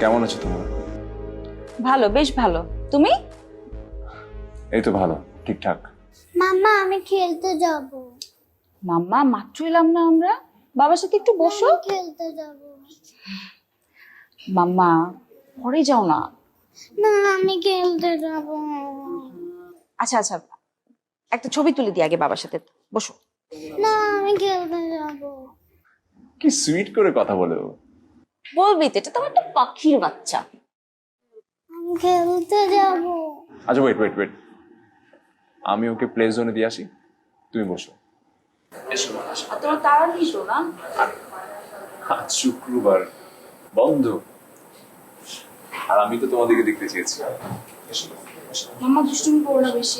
কেমন আছো তোমরা? ভালো, বেশ ভালো। তুমি? এই তো ভালো, ঠিকঠাক। মাম্মা আমি খেলতে যাব। মাম্মা মাত্র এলাম না আমরা, বাবার সাথে একটু বসো। আমি খেলতে যাব। মাম্মা পরে যাও না। না আমি খেলতে যাব। আচ্ছা আচ্ছা, একটা ছবি তুলে দিই আগে বাবার সাথে, বসো। না আমি খেলতে যাব। কি সুইট করে কথা বলে ও। বলবি তো, এটা তো আমার একটা পাখির বাচ্চা। আমি খেলতে যাব। আচ্ছা ওয়েট ওয়েট ওয়েট, আমি ওকে প্লে জোনে দিয়ে আসি, তুমি বসো। আর তোমার তারা নিস না? আজ শুক্রবার, বন্ধ, আর আমি তো তোমাদেরকে দেখতে চেয়েছি। এসো। মাম্মা দুষ্টুমি করো না বেশি।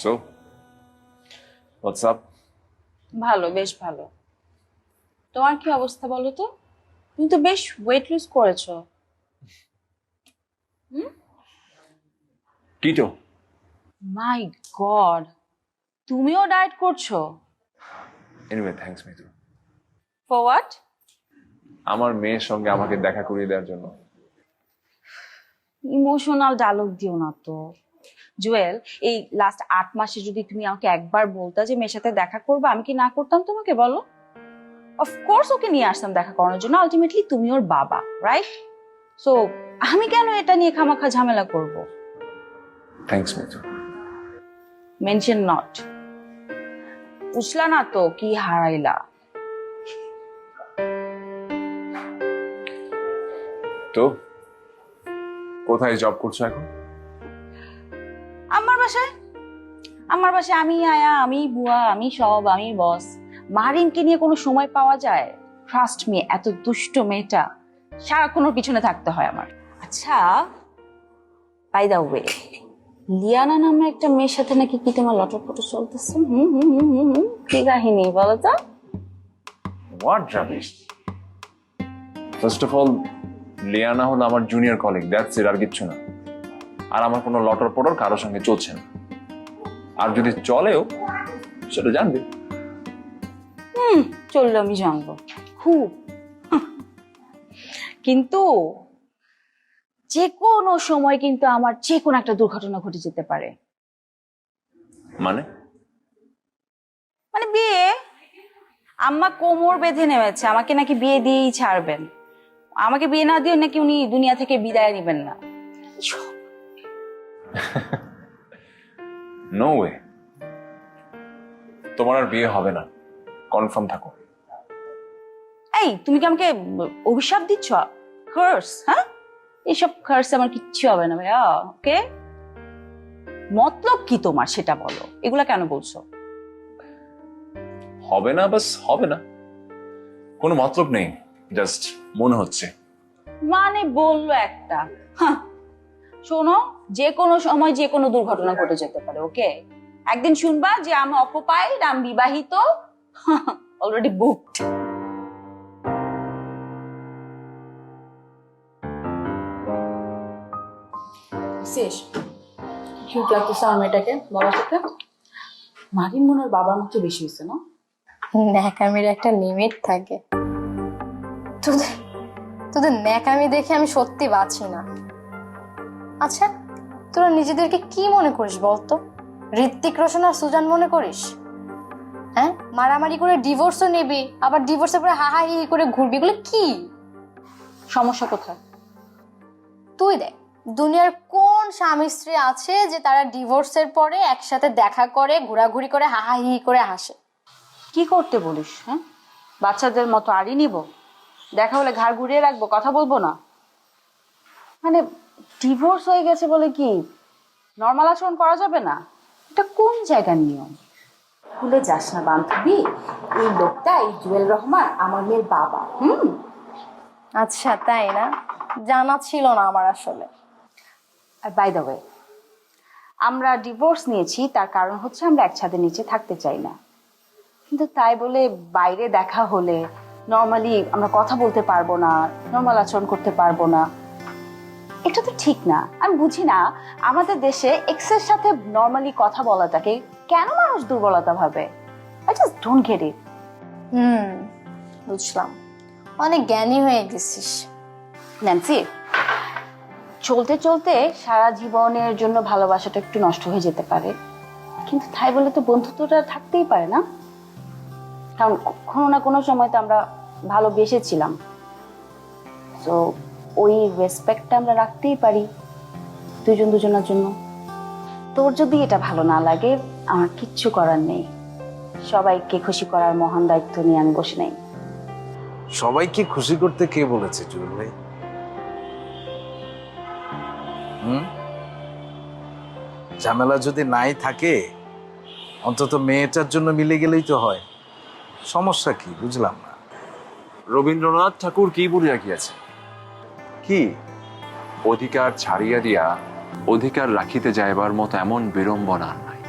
So what's up? ভালো, বেশ ভালো। তোমার কি অবস্থা বলো তো? তুমি তো বেশ ওয়েট লুজ করেছো। কিটো। মাই গড, তুমিও ডায়েট করছো? Anyway thanks Mitu, for what? আমার মেয়ের সঙ্গে আমাকে দেখা করিয়ে দেওয়ার জন্য। ইমোশনাল ডায়লগ দিও না তো জুয়েল। এই লাস্ট 8 মাসে যদি তুমি আমাকে একবার বলতা যে মেয়ের সাথে দেখা করবে, আমি কি না করতাম তোমাকে বলো? অফকোর্স ওকে নিয়ে আসতাম দেখা করানোর জন্য, আলটিমেটলি তুমি ওর বাবা, রাইট? সো আমি কেন এটা নিয়ে খামাখা ঝামেলা করব? থ্যাঙ্কস মিতু। Mention not. বুঝলা না তো কি হারাইলা? তো কোথায় জব করছো এখন? আমার বাসায়। আমার বাসায় আমি আয়া, আমি বুয়া, আমি সব, আমি বস। মারিনকে নিয়ে কোনো সময় পাওয়া যায়? ট্রাস্ট মি, এত দুষ্ট মেয়েটা, সারাক্ষণ ওর পিছনে থাকতে হয় আমার। আচ্ছা, বাই দা ওয়ে, লিয়ানা নামে একটা মেয়ের সাথে নাকি কি তোমার লটরপট চলতেছে? কি কাহিনী বলো তো? What rubbish. First of all, Liana হলো আমার জুনিয়র কলিগ, দ্যাটস ইট, আর কিচ্ছু না। আর আমার কোনো লটর পটর কারোর সঙ্গে চলছে না, আর যদি চলেও সেটা জানবে। চললো, আমি জানবো খুব। কিন্তু যে কোনো সময় কিন্তু আমার যে কোনো একটা দুর্ঘটনা ঘটে যেতে পারে। মানে? মানে বিয়ে। আম্মা কোমর বেঁধে নেমেছে, আমাকে নাকি বিয়ে দিয়েই ছাড়বেন। আমাকে বিয়ে না দিয়ে নাকি উনি দুনিয়া থেকে বিদায় নেবেন না। নো ওয়ে, তোমার আর বিয়ে হবে না, কনফার্ম থাকো। এই তুমি কি আমাকে অভিশাপ দিচ্ছ? কার্স? হ্যাঁ, এইসব কার্স আমার কিচ্ছু হবে না ভাইয়া। ওকে, মতলব কি তোমার সেটা বলো, এগুলা কেন বলছো? হবে না, বাস হবে না, কোনো মতলব নেই, জাস্ট মনে হচ্ছে। মানে বললো একটা। হাহ। শোনো, যে কোনো সময় যে কোনো দুর্ঘটনা ঘটে যেতে পারে। ওকে, একদিন শুনবা যে আমি অকুপাইড, আমি বিবাহিত, অলরেডি বুকড। শেষ কিউট লাগতেছে আমার মেয়েটাকে বাবার সাথে। মারিন মনের বাবার মতো বেশি হয়েছে না? ন্যাকামির একটা লিমিট থাকে। তোদের তোদের ন্যাকামি দেখে আমি সত্যি বাঁচি না। আচ্ছা, তোরা নিজেদেরকে কি মনে করিস বলতো? ঋত্বিক রোশন আর সুজান মনে করিস? হ্যাঁ, মারামারি করে ডিভোর্সও নিবি, আবার ডিভোর্সের পরে হা হা হি হি করে ঘুরবি, এগুলো কি? সমস্যা কোথায়? তুই দেখ, দুনিয়ার কোন স্বামী স্ত্রী আছে যে তারা ডিভোর্সের পরে একসাথে দেখা করে, ঘোরাঘুরি করে, হা হা হি হি করে হাসে? কি করতে বলিস? হ্যাঁ, বাচ্চাদের মতো আড়ি নিব, দেখা হলে ঘাড় ঘুরিয়ে রাখবো, কথা বলবো না? মানে ডিভোর্স হয়ে গেছে বলে কি নর্মাল আচরণ করা যাবে না? এটা কোন জায়গার নিয়ম? ভুলে যাস না বান্ধবী, এই লোকটা, এই জুয়েল রহমান আমার মেয়ের বাবা। আচ্ছা, তাই না? জানা ছিল না আমার আসলে। আর বাই দ্য ওয়ে, আমরা ডিভোর্স নিয়েছি তার কারণ হচ্ছে আমরা এক ছাদের নিচে থাকতে চাই না। কিন্তু তাই বলে বাইরে দেখা হলে নর্মালি আমরা কথা বলতে পারবো না, নর্মাল আচরণ করতে পারবো না, এটা তো ঠিক না। আমি বুঝি না আমাদের দেশে এক্সের সাথে নর্মালি কথা বলাটাকে কেন মানুষ দুর্বলতা ভাবে। I just don't get it. বুঝলাম, অনেক জ্ঞানী হয়ে গেছিস। ন্যান্সি, চলতে চলতে সারা জীবনের জন্য ভালোবাসাটা একটু নষ্ট হয়ে যেতে পারে, কিন্তু তাই বলে তো বন্ধুত্বটা থাকতেই পারে না? কারণ কোনো না কোনো সময় তো আমরা ভালোবেসেছিলাম, তো ওই রেসপেক্টটা আমরা রাখতেই পারি দুজন দুজনের জন্য। তোর যদি এটা ভালো না লাগে, আমার কিচ্ছু করার নেই। সবাইকে খুশি করার মহান দায়িত্ব নিয়ে আমি বসে নেই। সবাইকে খুশি করতে কে বলেছে জুয়েল ভাই? ঝামেলা যদি নাই থাকে, অন্তত মেয়েটার জন্য মিলে গেলেই তো হয়। সমস্যা কি বুঝলাম না। রবীন্দ্রনাথ ঠাকুর কি বলিয়া গিয়াছে? কি? অধিকার ছাড়িয়া দিয়া অধিকার রাখিতে যাইবার মতো এমন বিড়ম্বনা আর নাই।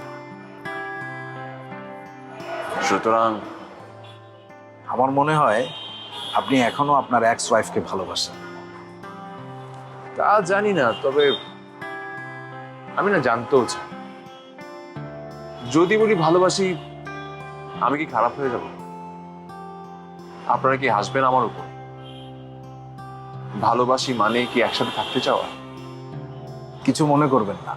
সুতরাং আমার মনে হয় আপনি এখনো আপনার এক্স ওয়াইফকে ভালোবাসেন। তা জানি না, তবে আমি না জানতেও চাই। যদি বলি ভালোবাসি, আমি কি খারাপ হয়ে যাব? আপনারা কি হাসবেন আমার উপর? ভালোবাসি মানে কি একসাথে থাকতে চাওয়া? কিছু মনে করবেন না,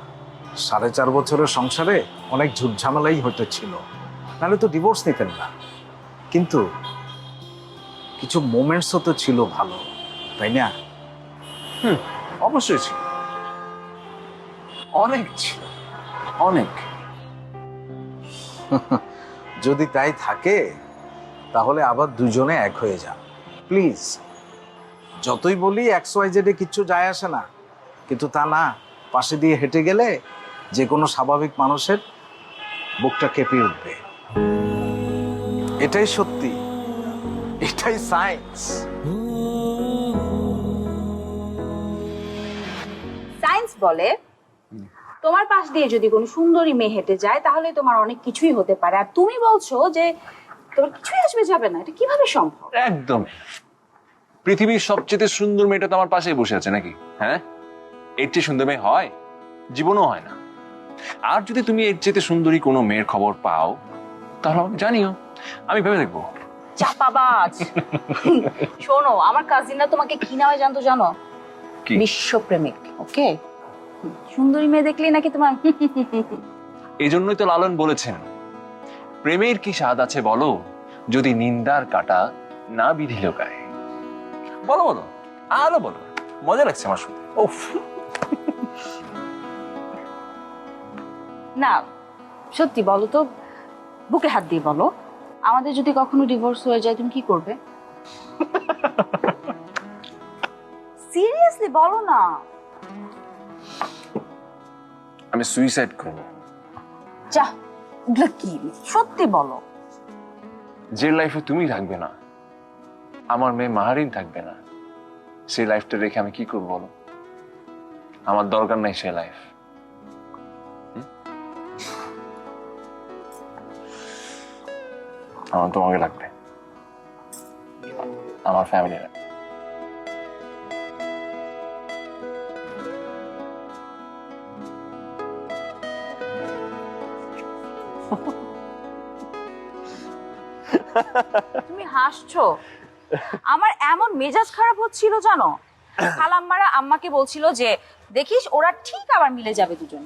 4.5 বছরের সংসারে অনেক ঝুট ঝামেলাই হয়তো ছিল, নাহলে তো ডিভোর্স নিতেন না। কিন্তু কিছু মোমেন্টসও তো ছিল ভালো, তাই না? অবশ্যই ছিল, অনেক ছিল, অনেক। যদি তাই থাকে তাহলে আবার দুজনে এক হয়ে যান প্লিজ। যতই বলি XYZ কিচ্ছু যায় আসে না, কিন্তু তা না, পাশে দিয়ে হেঁটে গেলে যে কোনো স্বাভাবিক মানুষের বুকটা কেঁপে উঠবে। এটাই সত্যি, এটাই সায়েন্স। সায়েন্স বলে তোমার পাশ দিয়ে যদি কোনো সুন্দরী মেয়ে হেঁটে যায় তাহলে তোমার অনেক কিছুই হতে পারে, আর তুমি বলছো যে তোমার কিছুই আসবে যাবে না। এটা কিভাবে সম্ভব? একদম। পৃথিবীর সবচেয়ে সুন্দর মেয়েটা তো আমার পাশেই বসে আছে নাকি? হ্যাঁ, এর চেয়ে সুন্দর মেয়ে হয়? জীবনও হয় না। আর যদি তুমি এর চেয়ে সুন্দরী কোনো মেয়ের খবর পাও তাহলে আমাকে জানিও, আমি ভেবে দেখবো। চাপাবাজ। শোনো, আমার কাজিনরা তোমাকে কি নামে জানতো জানো? কি? বিশ্বপ্রেমিক। ওকে, সুন্দরী মেয়ে দেখলেই নাকি তোমার এই জন্যই তো লালন বলেছেন, প্রেমের কি স্বাদ আছে বলো, যদি নিন্দার কাটা না বিধিল গায়ে। বলো বলো, আরো বলো, মজা লাগছে আমার শুনতে। ওফ, না সত্যি বলো তো, বুকে হাত দিয়ে বলো, আমাদের যদি কখনো ডিভোর্স হয়ে যায় তুমি কি করবে? সিরিয়াসলি বলো না। আমি সুইসাইড করবো। যা, এগুলো কি? সত্যি বলো। যে লাইফে তুমি থাকবে না, আমার মেয়ে মাহারিন থাকবে না, সেই লাইফটা রেখে আমি কি করবো বলো? আমার দরকার নাই সেই লাইফ। আমার তোমাকে লাগবে, আমার ফ্যামিলি লাগবে। তুমি হাসছো? আমার এমন মেজাজ খারাপ হচ্ছিল জানো, খালাম্মারা আম্মাকে বলছিল যে দেখিস ওরা ঠিক আবার মিলে যাবে দুজন।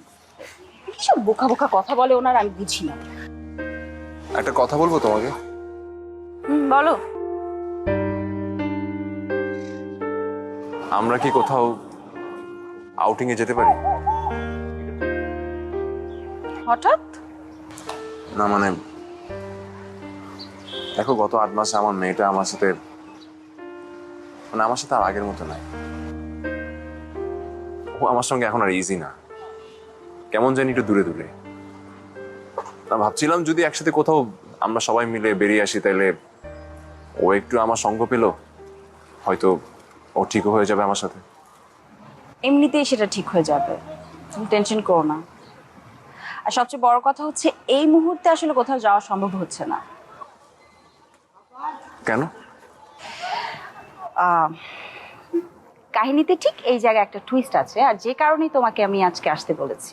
কিসব বোকা বোকা কথা বলে ওনার, আমি বুঝি না। একটা কথা বলবো তোমাকে। বলো। আমরা কি কোথাও আউটিং এ যেতে পারি? হঠাৎ? না মানে দেখো, গত 8 মাসে আমার মেয়েটা আমার সাথে আর আগের মতো নাই। ও আমার সঙ্গে এখন আর ইজি না, কেমন জানি একটু দূরে দূরে। না ভাবছিলাম যদি একসাথে কোথাও আমরা সবাই মিলে বেরিয়ে আসি, তাইলে ও একটু আমার সঙ্গ পেল, হয়তো ও ঠিক হয়ে যাবে আমার সাথে। এমনিতেই সেটা ঠিক হয়ে যাবে, তুমি টেনশন করো না। আর সবচেয়ে বড় কথা হচ্ছে এই মুহূর্তে আসলে কোথাও যাওয়া সম্ভব হচ্ছে না। কেন? কাহিনীতে ঠিক এই জায়গায় একটা টুইস্ট আছে, আর যে কারণেই তোমাকে আমি আজকে আসতে বলেছি।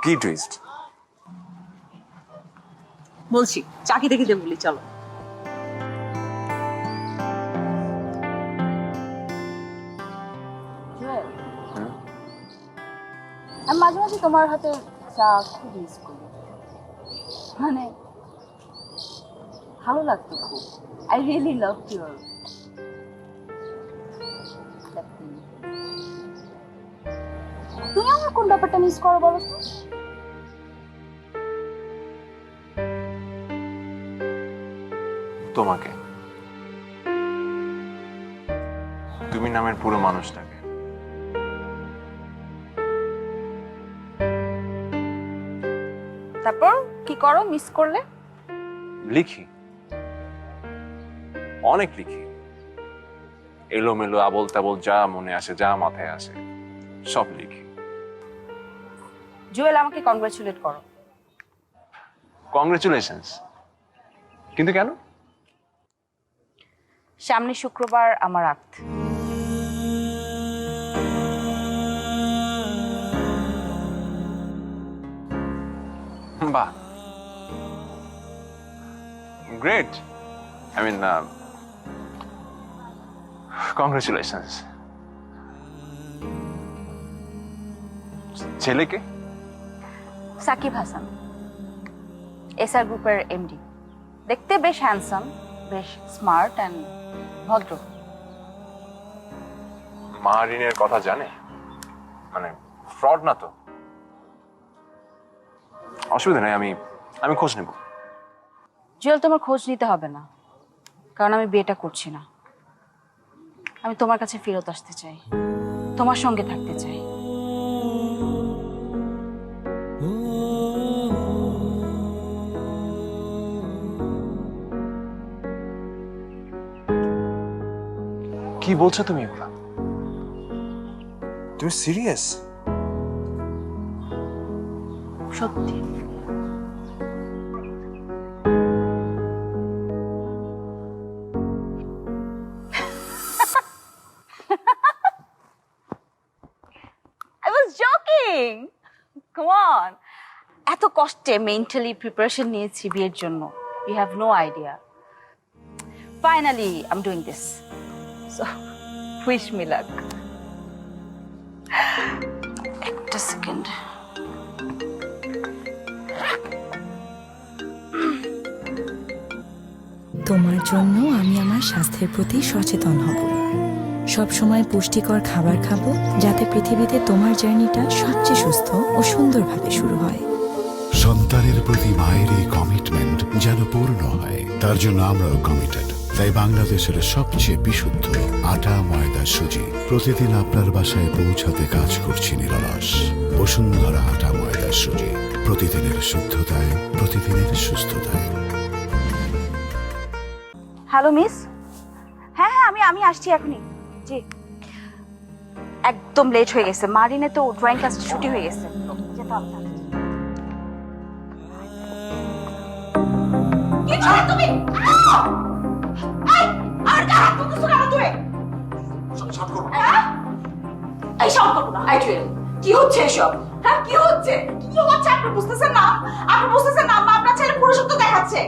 কি টুইস্ট? বলছি, চাকি দেখে যে বলি, চলো। আমি মাঝে মাঝে তোমার হাতে চা খুব মিস করি, মানে ভালো লাগতো খুব। I really love your. তুমি আমার কোন ব্যাপারটা মিস করো বলো তো? তোমাকে, তুমি নামের পুরো মানুষটাকে। তারপর কি করো মিস করলে? লিখি, অনেক লিখি, এলোমেলো আবল তাবল যা মনে আসে, যা মাথায় আসে সব লিখি। জুয়েল, আমাকে কংগ্রাচুলেট করো। কংগ্রেচুলেশনস। কিন্তু কেন? সামনে শুক্রবার আমার আক্ত। বাহ, গ্রেট। I mean congratulations. ছেলেকে? সাকিব হাসান, এসআর গ্রুপের এমডি। দেখতে বেশ হ্যান্ডসাম, বেশ স্মার্ট অ্যান্ড ভদ্র। মারিনের কথা জানে? মানে ফ্রড না তো? অসুবিধা নেই, আমি খোঁজ নেব। জুয়েল, তোমার খোঁজ নিতে হবে না, কারণ আমি বিয়েটা করছি না। আমি তোমার কাছে ফেরত আসতে চাই, তোমার সঙ্গে থাকতে চাই। কি বলছো তুমি এগুলা? তুমি সিরিয়াস? সত্যি। I was joking. Come on. এত কষ্টে মেন্টালি প্রিপারেশন নিয়েছি বিয়ের জন্য, you have no idea. Finally, I'm doing this. So, wish me luck. একটা সেকেন্ড। তোমার জন্য আমি আমার স্বাস্থ্যের প্রতি সচেতন হব, সব সময় পুষ্টিকর খাবার খাবো, যাতে পৃথিবীতে তোমার জার্নিটা সবচেয়ে সুস্থ ও সুন্দরভাবে শুরু হয়। সন্তানের প্রতি মায়ের এই কমিটমেন্ট যেন পূর্ণ হয়, তার জন্য আমরাও কমিটেড। তাই বাংলাদেশের সবচেয়ে বিশুদ্ধ আটা, ময়দা, সুজি প্রতিদিন আপনার বাসায় পৌঁছাতে কাজ করছি নিরলস। বসুন্ধরা আটা, ময়দা, সুজি, প্রতিদিনের শুদ্ধতায়, প্রতিদিনের সুস্থতায়। Hello miss. হ্যাঁ হ্যাঁ, আমি আসছি এখনই। জি, একদম লেট হয়ে গেছে, মারিনে তো ড্রয়িং ক্লাসটা ছুটি হয়ে গেছে, যেতে হবে। কি করো তুমি? আর গা হাত মুখ সুরা তুমি। এই সব করব না। এই জুয়েল, কি হচ্ছে এসব? হ্যাঁ কি হচ্ছে আপনি বুঝতেছেন না? আপনি বুঝতেছেন না আম্মা আপনার ছেলে পুরুষত্ব দেখাচ্ছে।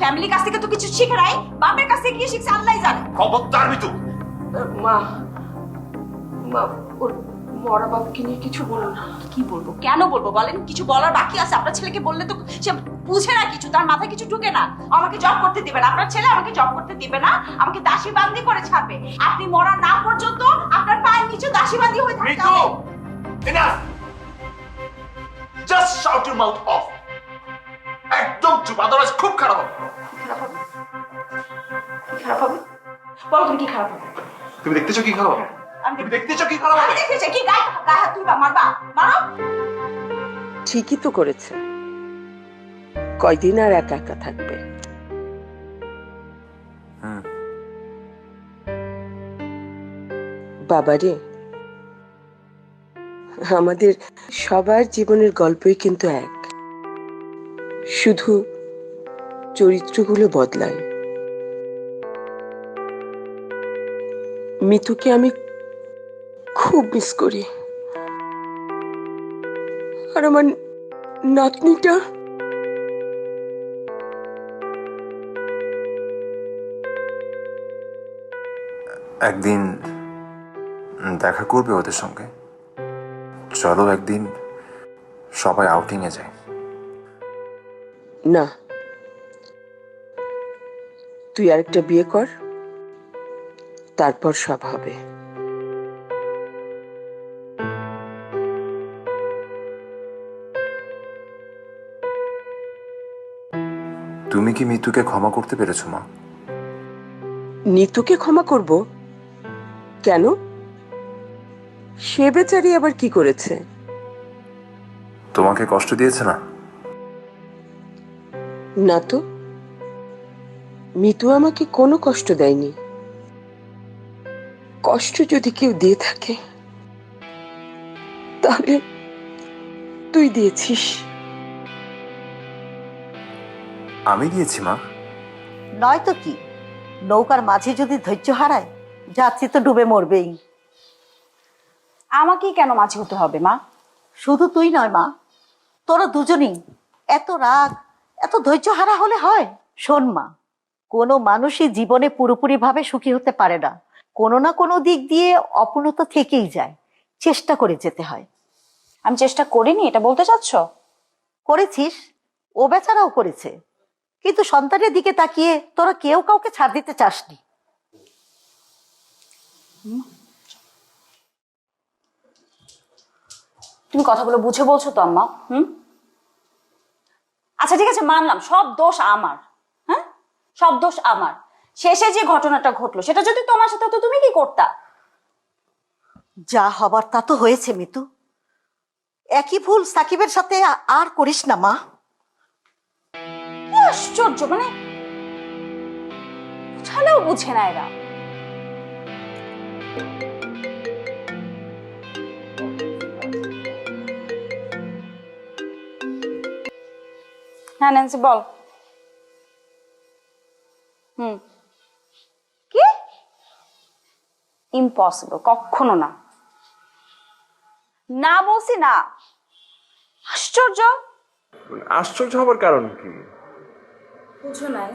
ফ্যামিলির কাছ থেকে তো কিছু শিখে নাই, বাপের কাছ থেকে কি শিখছে আল্লাহই জানে। খবরদার মিতু। মা মা ওর মরা বাবাকে নিয়ে কিছু বলো না। কি বলবো, কেন বলবো বলেন? কিছু বলার বাকি আছে? আপনার ছেলেকে বললে তো সে বুঝে না কিছু, তার মাথায় কিছু ঢুকে না। আমাকে জব করতে দিবে না, আপনার ছেলে আমাকে জব করতে দিবে না, আমাকে দাসী বান্দি করে ছাড়বে। আপনি মরা না পর্যন্ত আপনার পায়ের নিচে দাসী বান্দি হয়ে থাকতে মিতু, হবে। Enough. Just shout your mouth off. একদম চুপ, আদারওয়াইজ খুব খারাপ হবে। খারাপ হবে? কি খারাপ হবে? বলো তুমি কি খারাপ হবে? তুমি দেখতেছো কি খারাপ হবে? তুমি দেখতেছো কি খারাপ আমি হবে? দেখেছি কি গায়ে হাত তুলবা, মারবা, মারো। ঠিকই তো করেছে। কয়দিন আর একা একা থাকবে? বাবারে, আমাদের সবার জীবনের গল্পই কিন্তু এক, শুধু চরিত্রগুলো বদলায়। মিতুকে আমি খুব মিস করি, আর আমার নাতনিটা একদিন দেখা করবে ওদের সঙ্গে। চলো একদিন সবাই আউটিং এ যাই। না, তুই আরেকটা বিয়ে কর, তারপর সব হবে। তুমি কি মিতুকে ক্ষমা করতে পেরেছো মা? নিতুকে ক্ষমা করব কেন? সে বেচারি আবার কি করেছে? তোমাকে কষ্ট দিয়েছে না? না তো, মিতু আমাকে কোনো কষ্ট দেয়নি। কষ্ট যদি কেউ দিয়ে থাকে তাহলে তুই দিয়েছিস। আমি দিয়েছি মা। নয়তো কি, নৌকার মাঝে যদি ধৈর্য হারায় যাত্রী তো ডুবে মরবেই। আমাকেই কেন মাঝি হতে হবে মা? শুধু তুই নয় মা, তোরা দুজনেই এত রাগ, এত ধৈর্য হারা হলে হয়? শোন মা, কোনো মানুষই জীবনে পুরোপুরি ভাবে সুখী হতে পারে না। কোনো না কোনো দিক দিয়ে অপূর্ণতা থেকেই যায়, চেষ্টা করে যেতে হয়। আমি চেষ্টা করিনি এটা বলতে চাচ্ছ? করেছিস, ও বেচারাও করেছে, কিন্তু সন্তানের দিকে তাকিয়ে তোরা কেউ কাউকে ছাড় দিতে চাসনি। তুমি কথাগুলো বুঝে বলছো তো আম্মা? আচ্ছা ঠিক আছে, মানলাম সব দোষ আমার। হ্যাঁ, সব দোষ আমার। শেষে যে ঘটনাটা ঘটলো সেটা যদি তোমার সাথে হতো তুমি কি করতা? যা হবার তা তো হয়েছে মিতু, একই ভুল সাকিবের সাথে আর করিস না মা। কি আশ্চর্য, মানে বুঝালেও বুঝে না এরা। হ্যাঁ ন্যান্সি বল। কি? ইম্পসিবল, কখনো না। না বলছি না। আশ্চর্য। আশ্চর্য হবার কারণ কি? বুঝো নাই,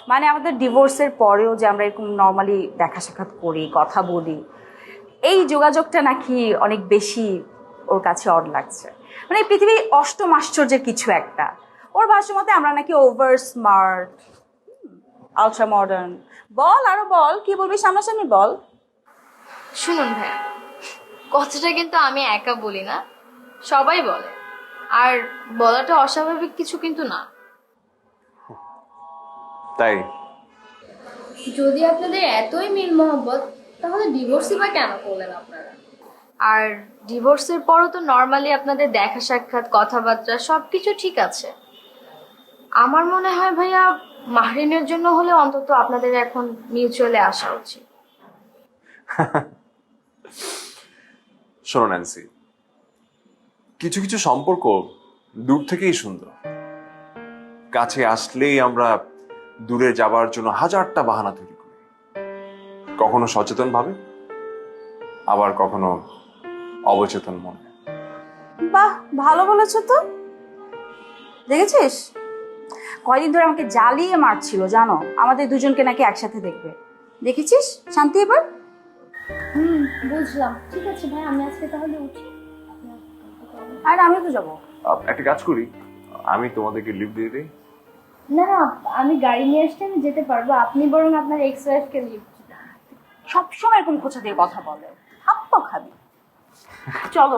মানে আমাদের ডিভোর্সের পরেও যে আমরা এরকম নর্মালি দেখা সাক্ষাৎ করি, কথা বলি, এই যোগাযোগটা নাকি অনেক বেশি ওর কাছে অড লাগছে। মানে পৃথিবীর অষ্টম আশ্চর্যের কিছু একটা। ওর ভাষ্য মতে আমরা নাকি ওভার স্মার্ট, আলট্রা মডার্ন। বল আরো বল, কি বলবি সামনাসামনি বল। শুনুন ভাইয়া, কথাটা কিন্তু আমি একা বলি না, সবাই বলে। আর বলাটা অস্বাভাবিক কিছু কিন্তু না। তাই যদি আপনাদের এতই মিল মহব্বত, তাহলে ডিভোর্সই বা কেন করলেন আপনারা? আর ডিভোর্সের পরও তো নর্মালি আপনাদের দেখা সাক্ষাৎ, কথাবার্তা সবকিছু ঠিক আছে। আমার মনে হয় ভাইয়া, মাহরিনের জন্য হলে অন্তত আপনাদের এখন মিউচুয়ালি আসা উচিত। শোনো ন্যান্সি, কিছু কিছু সম্পর্ক দূর থেকেই সুন্দর। কাছে আসলেই আমরা দূরে যাবার জন্য হাজারটা বাহানা তৈরি করি, কখনো সচেতন ভাবে, আবার কখনো অবচেতন মনে। বাহ, ভালো বলেছো তো। দেখেছিস, কয়দিন ধরে আমাকে জ্বালিয়ে মারছিল জানো, আমাদের দুজনকে নাকি একসাথে দেখবে। দেখেছিস শান্তি এবার? বুঝলাম, ঠিক আছে ভাই, আমি আজকে তাহলে উঠি। আর আমি তো যাবো। একটা কাজ করি, আমি তোমাদেরকে লিভ দিয়ে দিই। না না, আমি গাড়ি নিয়ে আসতে আমি যেতে পারবো, আপনি বরং আপনার এক্স ওয়াইফকে লিফট। সবসময় এরকম খোঁচা দিয়ে কথা বলে, হাত তো খাবি। চলো,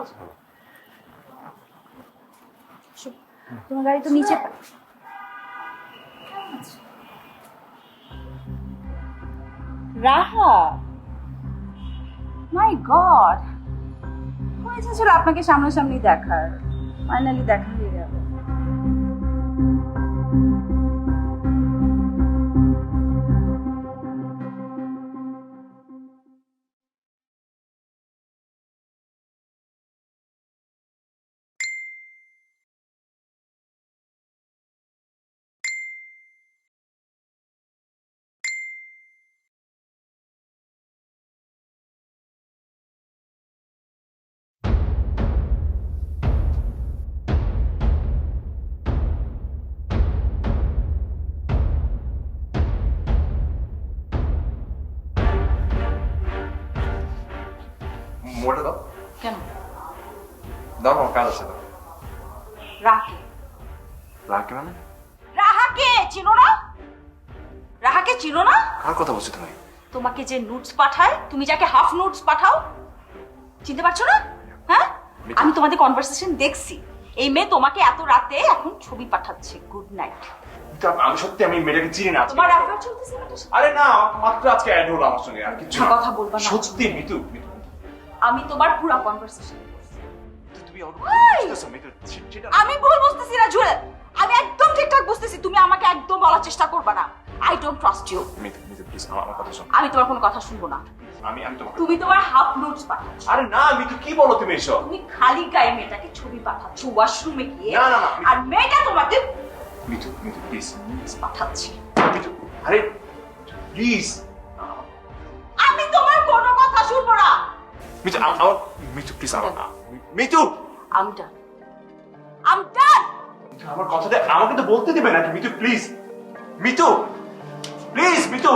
তোমার গাড়ি তো নিচে। রাহা, মাই গড, খুব ইচ্ছা ছিল আপনাকে সামনাসামনি দেখার, ফাইনালি দেখা হয়ে গেল। মোটা দাও। কেন? দাও, আমার কাজ আছে। দাও। রাহাকে, রাখি মানে? রাহাকে চিনো না? রাহাকে চিনো না? কার কথা বলছো তুমি? তোমাকে যে নোটস পাঠায়, তুমি যাকে হাফ নোটস পাঠাও, চিনতে পারছো না? হ্যাঁ, আমি তোমাদের কনভারসেশন দেখছি। এই মেয়ে তোমাকে এত রাতে এখন ছবি পাঠাচ্ছে গুড নাইট। আমি সত্যি আমি মেয়েটাকে চিনি না। তোমার অ্যাফেয়ার চলতেছে মেয়েটার সাথে? আরে না, মাত্র আজকে অ্যাড হলো আমার সঙ্গে, আর কিছু না। কথা বলবা না। সত্যি মিতু, মিতু আমি তোমার পুরো কনভারসেশন করছি। তুমি বুঝতেছো মিতু, সেটা আমি ভুল বুঝতেছি না জুয়েল, আমি একদম ঠিকঠাক বুঝতেছি। তুমি আমাকে একদম বলার চেষ্টা করবে না। I don't trust you. Mitu, Mitu please আমার কথা শোনো। আমি তোমার কোনো কথা শুনবো না। আমি তোমাকে। তুমি তোমার হাফ নোটস পাঠাচ্ছ। আরে না মিতু, কি বলো তুমি এসব? তুমি খালি গায়ে মেয়েটাকে ছবি পাঠাচ্ছ ওয়াশরুমে গিয়ে। না, না, না, আর মেয়েটা তোমাকে মিতু, মিতু প্লিজ পাঠাচ্ছি। মিতু, আরে প্লিজ। আমি তোমার কোনো কথা শুনবো না। মিতু আমার মিতু প্লিজ আমার না Mitu. I'm done. I'm done. আমার কথাটা আমাকে তো বলতে দিবে নাকি? Mitu please, Mitu please, Mitu.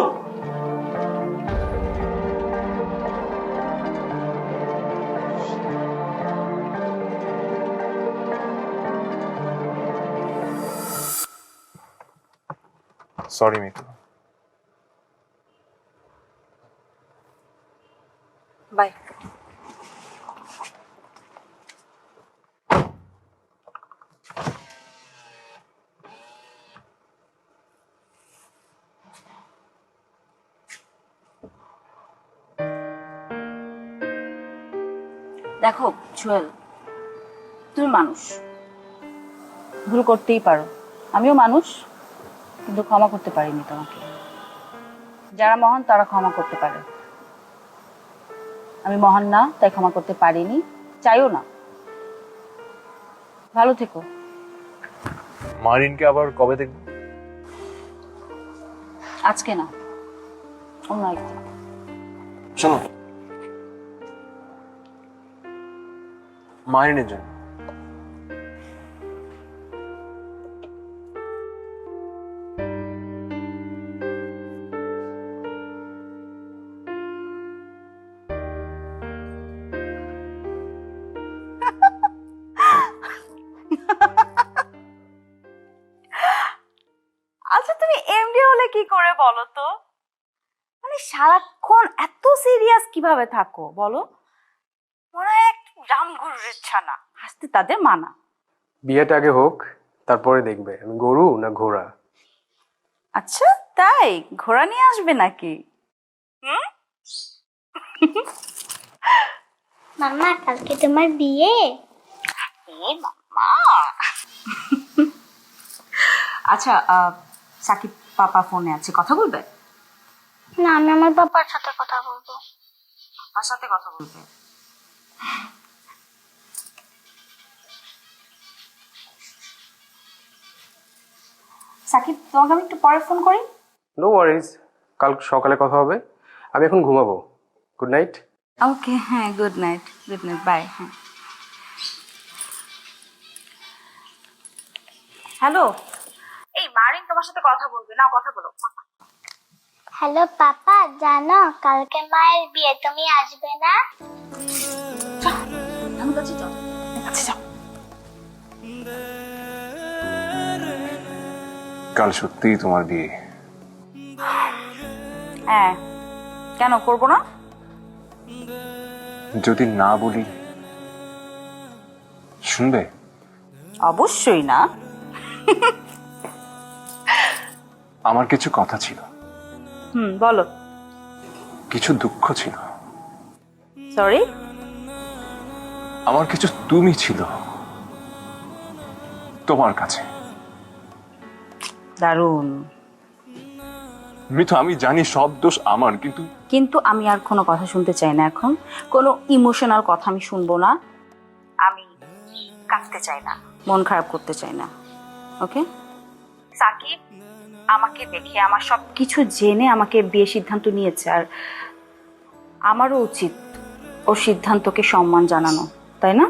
Sorry Mitu. Bye. দেখো জুয়েল, তুমি মানুষ, ভুল করতেই পারো। আমিও মানুষ, কিন্তু ক্ষমা করতে পারিনি তোমাকে। যারা মহান তারা ক্ষমা করতে পারে, আমি মহান না, তাই ক্ষমা করতে পারিনি, চাইও না। ভালো থেকো। মারিনকে আবার কবে দেখব? আজকে না, অন্য একদিন। শোনো, মারিনের জন্য। আচ্ছা তুমি এমডি হলে কি করে বলো তো? মানে সারাক্ষণ এত সিরিয়াস কিভাবে থাকো বলো? মনে হয় একটু রামগুরুর ইচ্ছা না, হাসতে তাদের মানা। বিয়েটা আগে হোক, তারপরে দেখবে আমি গরু না ঘোড়া। আচ্ছা তাই, ঘোড়া নিয়ে আসবে নাকি? মাম্মা কালকে তোমার বিয়ে? মাম্মা। আচ্ছা সাকিব পাপা ফোনে আছে, কথা বলবে? না, আমি আমার পাপার সাথে কথা বলবো। পাপার সাথে কথা বলবে? সাকিব, তোমাকে আমি একটু পরে ফোন করি। নো ওয়ারিজ, কাল সকালে কথা হবে। আমি এখন ঘুমাবো। Good night. ওকে, হ্যাঁ, গুড নাইট, বাই। হ্যাঁ হ্যালো, এই মারিন তোমার সাথে কথা বলবে, না কথা বলো। হ্যালো পাপা, জানো কালকে মায়ের বিয়ে, তুমি আসবে না? আমি কাছে যাও, কাছে যাও। কাল সত্যিই তোমার বিয়ে? হ্যাঁ, কেন করবো না? যদি না বলি শুনবে? অবশ্যই না। আমার কিছু কথা ছিল, বলো। কিছু দুঃখ ছিল, সরি। আমার কিছু তুমি ছিল তোমার কাছে। দারুণ। মিঠু, আমি জানি সব দোষ আমার, কিন্তু কিন্তু আমি আর কোনো কথা শুনতে চাই না এখন। কোনো ইমোশনাল কথা আমি শুনবো না। আমি কাঁদতে চাই না, মন খারাপ করতে চাই না। ওকে? সাকিব আমাকে দেখে, আমার সব কিছু জেনে আমাকে বিয়ে সিদ্ধান্ত নিয়েছে, আর আমারও উচিত ওর সিদ্ধান্তকে সম্মান জানানো, তাই না?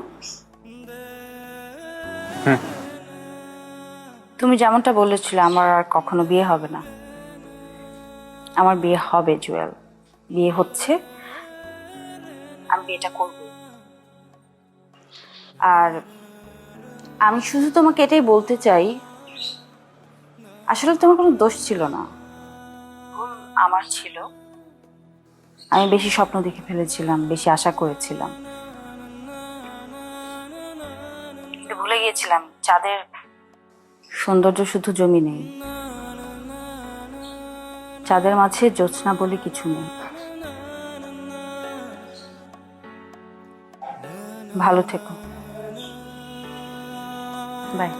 তুমি যেমনটা বলেছিলে আমার আর কখনো বিয়ে হবে না। আমার বিয়ে হবে জুয়েল, বিয়ে হচ্ছে, আমি বিয়েটা করব। আর আমি শুধু তোমাকে এটাই বলতে চাই, আসলে তোমার কোনো দোষ ছিল না, ভুল আমার ছিল। আমি বেশি স্বপ্ন দেখে ফেলেছিলাম, বেশি আশা করেছিলাম, কিন্তু ভুলে গিয়েছিলাম চাঁদের সৌন্দর্য শুধু জমি নেই, চাঁদের মাঝে জ্যোৎস্না বলে কিছু নেই। ভালো থেকো, বাই।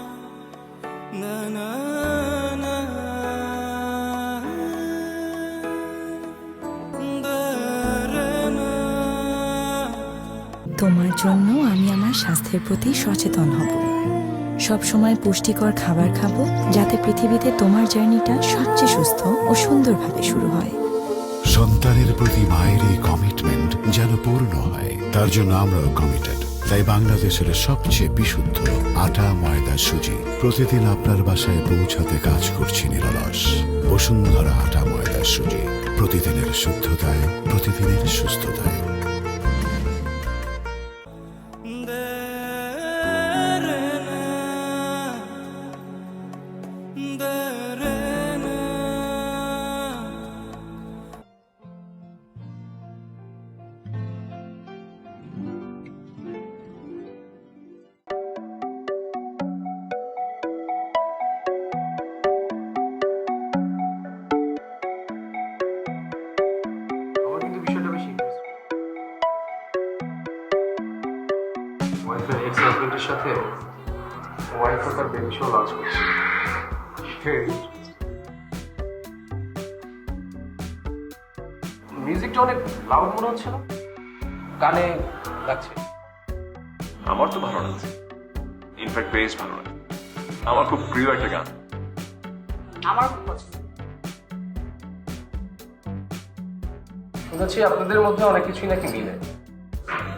তোমার জন্য আমি আমার স্বাস্থ্যের প্রতি সচেতন হব। সবসময় পুষ্টিকর খাবার খাবো, যাতে পৃথিবীতে তোমার জার্নিটা সবচেয়ে সুস্থ ও সুন্দরভাবে শুরু হয়। সন্তানের প্রতি মায়ের এই কমিটমেন্ট যেন পূর্ণ হয়, তার জন্য আমরাও কমিটেড। তাই বাংলাদেশের সবচেয়ে বিশুদ্ধ আটা, ময়দা, সুজি প্রতিদিন আপনার বাসায় পৌঁছাতে কাজ করছি নিরলস। বসুন্ধরা আটা, ময়দা, সুজি, প্রতিদিনের শুদ্ধতায়, প্রতিদিনের সুস্থতায়। আমার কিন্তু বিষয়টা বেশি ওয়াইফের এক্স হাজবেন্ডের সাথে ওয়াইফ তার বেবি শো লঞ্চ করছে। মিউজিকটা অনেক লাউড মনে হচ্ছে না? কানে লাগছে? আমার তো ভালো লাগছে, ইনফ্যাক্ট বেশ ভালো লাগে। আমার খুব প্রিয় একটা গান। আমার খুব পছন্দ। শুনেছি আপনাদের মধ্যে অনেক কিছুই নাকি মিলে,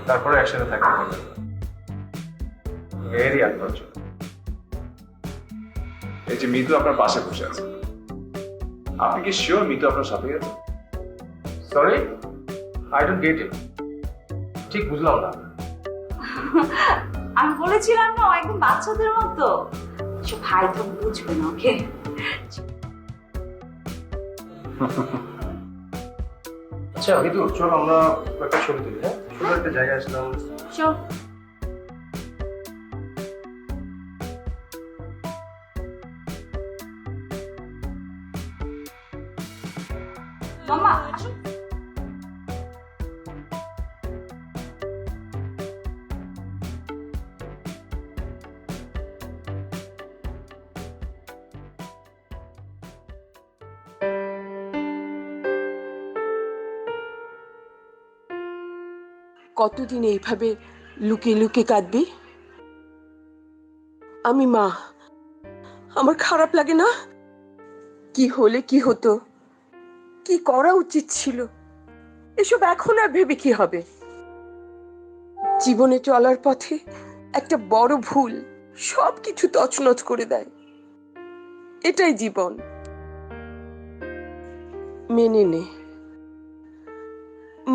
তারপরে একসাথে থাকতে পারবেন। Very unfortunate. এই যে মিতু আপনার পাশে বসে আছে, আপনি কি শিওর মিতু আপনার সাথে গেছে? Sorry, I don't get it. ঠিক বুঝলাম না। আমি বলেছিলাম না, একদম বাচ্চাদের মতো। ভাই তো বুঝবে না। ওকে, আচ্ছা মিতু, চল আমরা একটা ছবি তুলি। হ্যাঁ, সুন্দর একটা জায়গায় আসলাম। চল। মাম্মা আসো। কতদিন এইভাবে লুকিয়ে লুকিয়ে কাঁদবি? আমি মা, আমার খারাপ লাগে না? কি হলে কি হতো, কি করা উচিত ছিল, এসব এখন আর ভেবে কি হবে? জীবনে চলার পথে একটা বড় ভুল সবকিছু তছনছ করে দেয়। এটাই জীবন। মেনে নে,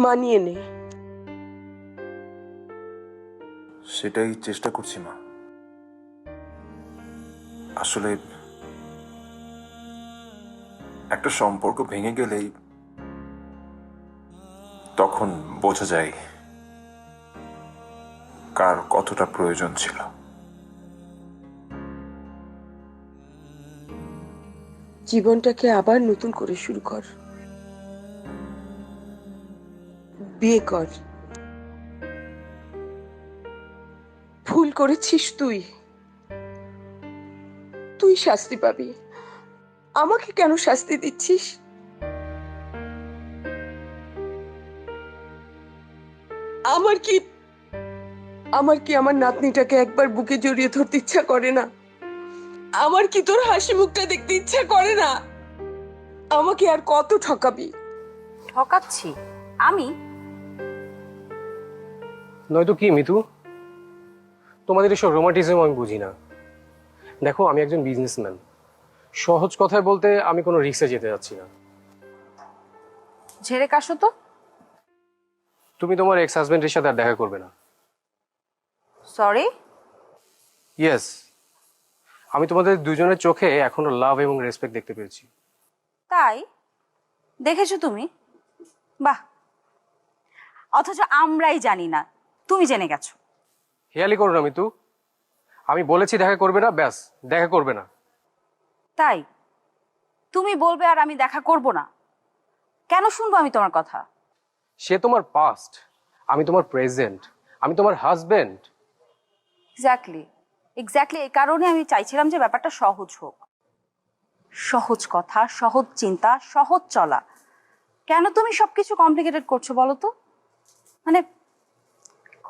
মানিয়ে নে। সেটাই চেষ্টা করছি মা। আসলে একটা সম্পর্ক ভেঙে গেলেই তখন বোঝা যায় কার কতটা প্রয়োজন ছিল। জীবনটাকে আবার নতুন করে শুরু কর, বিয়ে কর। ভুল করেছিস তুই, তুই শাস্তি পাবি। আমাকে কেন শাস্তি দিচ্ছিস? আমার কি আমার নাতনিটাকে একবার বুকে জড়িয়ে ধরতে ইচ্ছা করে না? আমার কি তোর হাসি মুখটা দেখতে ইচ্ছা করে না? আমাকে আর কত ঠকাবি? ঠকাচ্ছি আমি? নয়তো কি মিতু, তোমাদের এসব রোমান্টিজম আমি বুঝি না। দেখো, আমি একজন বিজনেসম্যান। সহজ কথায় বলতে আমি কোনো রিস্কে যেতে যাচ্ছি না। ঝেড়ে কাশো তো। তুমি তোমার এক্স হাজবেন্ডের সাথে আর দেখা করবে না। সরি। ইয়েস, আমি তোমাদের দুজনের চোখে এখনো লাভ এবং রেসপেক্ট দেখতে পেয়েছি। তাই দেখেছো তুমি? বাহ, অথচ আমরাই জানি না, তুমি জেনে গেছো। হেয়ালি করো না মিতু, আমি বলেছি দেখা করবে না, ব্যাস দেখা করবে না। তাই তুমি বলবে আর আমি দেখা করব না? কেন শুনবো আমি তোমার কথা? সে তোমার পাস্ট, আমি তোমার প্রেজেন্ট, আমি তোমার হাজবেন্ড। এক্স্যাক্টলি এক্স্যাক্টলি, এই কারণে আমি চাইছিলাম যে ব্যাপারটা সহজ হোক। সহজ কথা, সহজ চিন্তা, সহজ চলা। কেন তুমি সবকিছু কমপ্লিকেটেড করছো বলো তো? মানে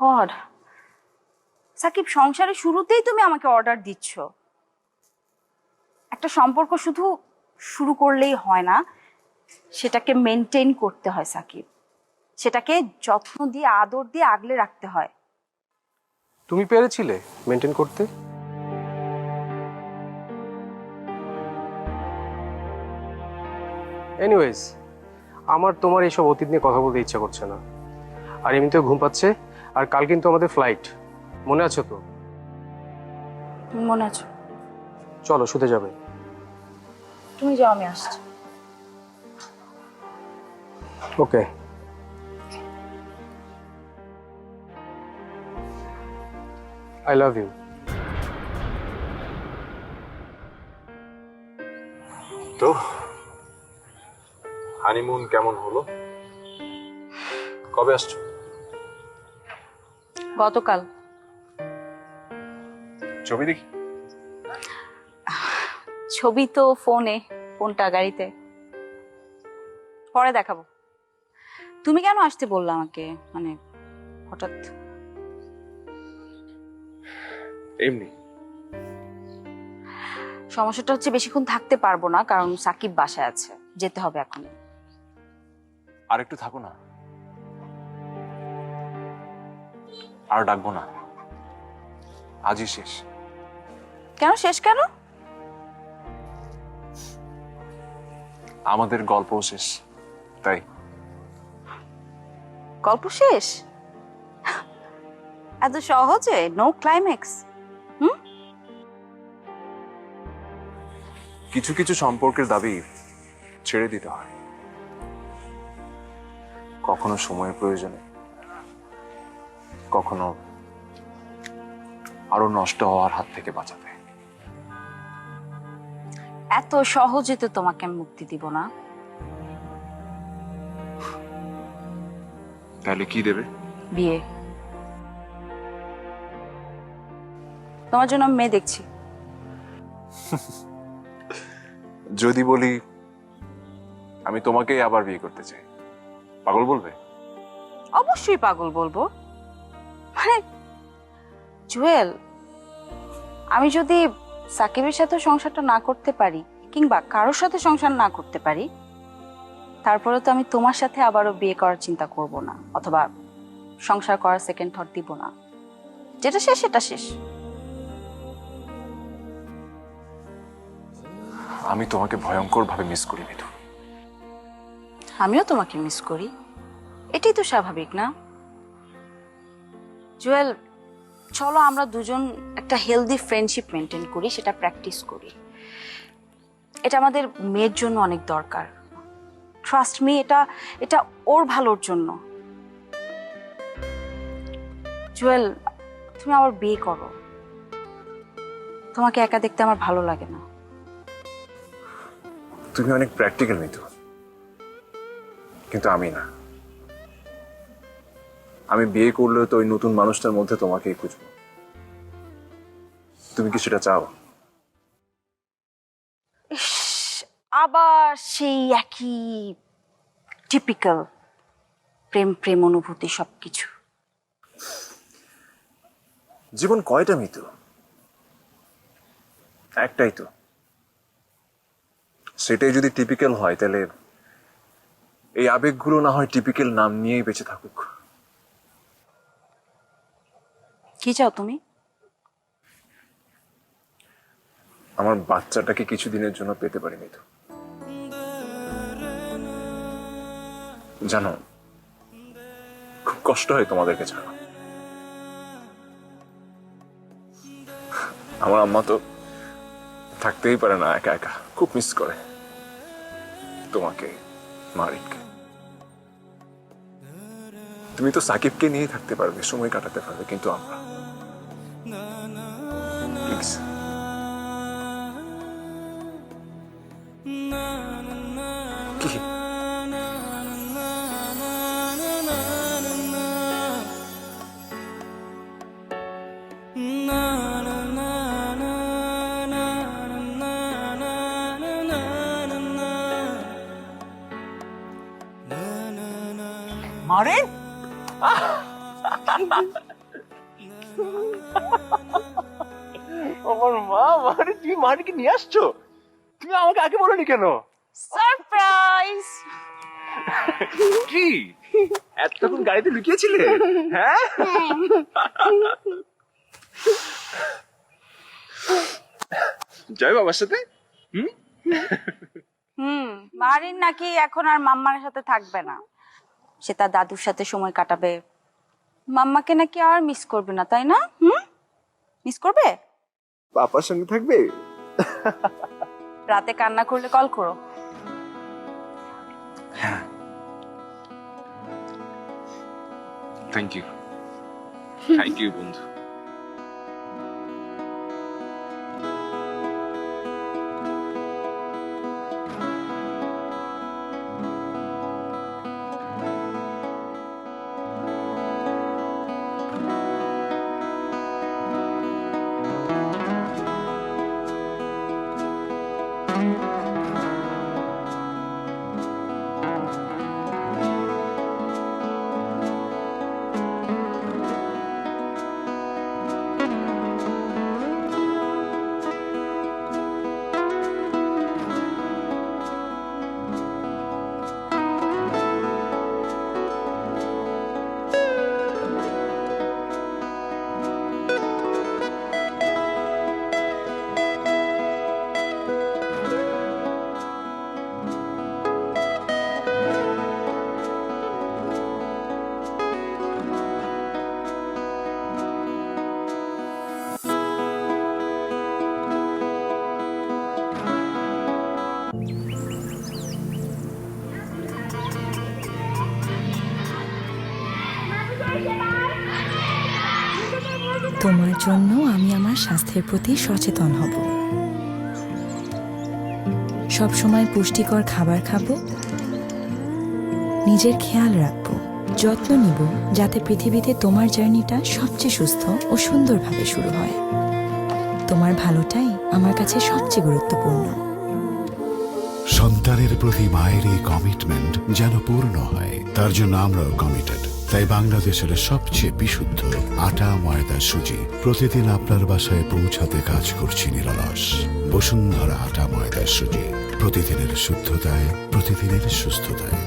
গড, সাকিব, সংসারের শুরুতেই তুমি আমাকে অর্ডার দিচ্ছ। একটা সম্পর্ক শুধু শুরু করলেই হয় না, সেটাকে মেনটেন করতে হয় সাকিব। সেটাকে যত্ন দিয়ে, আদর দিয়ে আগলে রাখতে হয়। তুমি পেরেছিলে মেনটেন করতে? এনিওয়েজ, আমার তোমার এইসব অতীত নিয়ে কথা বলতে ইচ্ছা করছে না। আর এমনিতেও ঘুম পাচ্ছে, আর কাল কিন্তু আমাদের ফ্লাইট, মনে আছে তো? মনে আছে। চলো শুতে যাবে। তুমি যাও, আমি আসছি। ওকে। I love you. তো হানিমুন কেমন হলো? কবে আসছো? গতকাল। ছবি দেখি। ছবি তো ফোনে, ফোনটা গাড়িতে, পরে দেখাবো। তুমি কেন আসতে বললে আমাকে, মানে হঠাৎ? এমনি। সমস্যাটা হচ্ছে বেশিক্ষণ থাকতে পারবো না, কারণ সাকিব বাসায় আছে, যেতে হবে এখনই। আর একটু থাকো না, আর ডাকবো না, আজই শেষ। কেন শেষ? কেন? আমাদের গল্প শেষ, তাই। গল্প শেষ? এত সহজে? No climax? কিছু কিছু সম্পর্কের দাবি ছেড়ে দিতে হয়, কখনো সময়ের প্রয়োজনে, কখনো আরো নষ্ট হওয়ার হাত থেকে বাঁচাতে। এত সহজে তো তোমাকে আমি মুক্তি দিব না। তাহলে কি দেবে? বিয়ে। তোমার জন্য আমি মেয়ে দেখছি। যদি বলি আমি তোমাকেই আবার বিয়ে করতে চাই, পাগল বলবে? অবশ্যই পাগল বলবো। মানে জুয়েল, আমি যদি সাকিবের সাথে সংসারটা না করতে পারি, কিংবা কারোর সাথে সংসার না করতে পারি, তারপরে তো আমি তোমার সাথে আবারও বিয়ে করার চিন্তা করব না, অথবা সংসার করার সেকেন্ড থট দিব না। যেটা শেষ সেটা শেষ। আমি তোমাকে ভয়ঙ্কর ভাবে মিস করি মিতু। আমিও তোমাকে মিস করি, এটাই তো স্বাভাবিক না? জুয়েল, চলো আমরা দুজন একটা হেলদি ফ্রেন্ডশিপ মেনটেন করি, সেটা প্র্যাকটিস করি। এটা আমাদের মেয়ের জন্য অনেক দরকার। ট্রাস্ট মি, এটা এটা ওর ভালোর জন্য। জুয়েল, তুমি আবার বিয়ে করো। তোমাকে একা দেখতে আমার ভালো লাগে না। তুমি অনেক প্র্যাকটিক্যাল মিতু, কিন্তু আমি না। আমি বিয়ে করলেও তো ওই নতুন মানুষটার মধ্যে তোমাকেই খুঁজবো। তুমি কি সেটা চাও? ইস, আবার সেই একই টিপিক্যাল প্রেম প্রেম অনুভূতি সবকিছু। জীবন কয়টা মিতু? একটাই তো। সেটাই যদি টিপিক্যাল হয়, তাহলে এই আবেগগুলো না হয় টিপিক্যাল নাম নিয়েই বেঁচে থাকুক। কি চাও তুমি? আমার বাচ্চাটাকে কিছুদিনের জন্য পেতে পারি মিতু। জানো, খুব কষ্ট হয় তোমাদেরকে ছাড়া। আমার আম্মা তো থাকতেই পারে না, একা একা খুব মিস করে তোমাকে, মারিনকে। তুমি তো সাকিবকে নিয়েই থাকতে পারবে, সময় কাটাতে পারবে, কিন্তু আমরা প্লিজ। কি মারিন, আমার মা, মানে তুমি মারিনকে নিয়ে আসছো? তুমি আমাকে আগে বলোনি কেন? সারপ্রাইজ! কি এতক্ষণ গাড়িতে লুকিয়েছিলে? হ্যাঁ, জয় বাবার সাথে। মারিন নাকি এখন আর মাম্মার সাথে থাকবে না, সে তার দাদুর সাথে সময় কাটাবে। মাম্মাকে নাকি আর মিস করবে না, তাই না? মিস করবে? পাপার সঙ্গে থাকবে? রাতে কান্না করলে কল করো। থ্যাংক ইউ, থ্যাংক ইউ বন্ধু। তোমার জন্য আমি আমার স্বাস্থ্যের প্রতি সচেতন হব। সব সময় পুষ্টিকর খাবার খাবো, নিজের খেয়াল রাখবো, যত্ন নিব, যাতে পৃথিবীতে তোমার জার্নিটা সবচেয়ে সুস্থ ও সুন্দরভাবে শুরু হয়। তোমার ভালোটাই আমার কাছে সবচেয়ে গুরুত্বপূর্ণ। সন্তানের প্রতি মায়ের এই কমিটমেন্ট যেন পূর্ণ হয়, তার জন্য আমরাও কমিটেড। তাই বাংলাদেশের সবচেয়ে বিশুদ্ধ আটা ময়দা সুজি প্রতিদিন আপনার বাসায় পৌঁছাতে কাজ করছি নিরলস। বসুন্ধরা আটা ময়দা সুজি, প্রতিদিনের শুদ্ধতায়, প্রতিদিনের সুস্থতায়।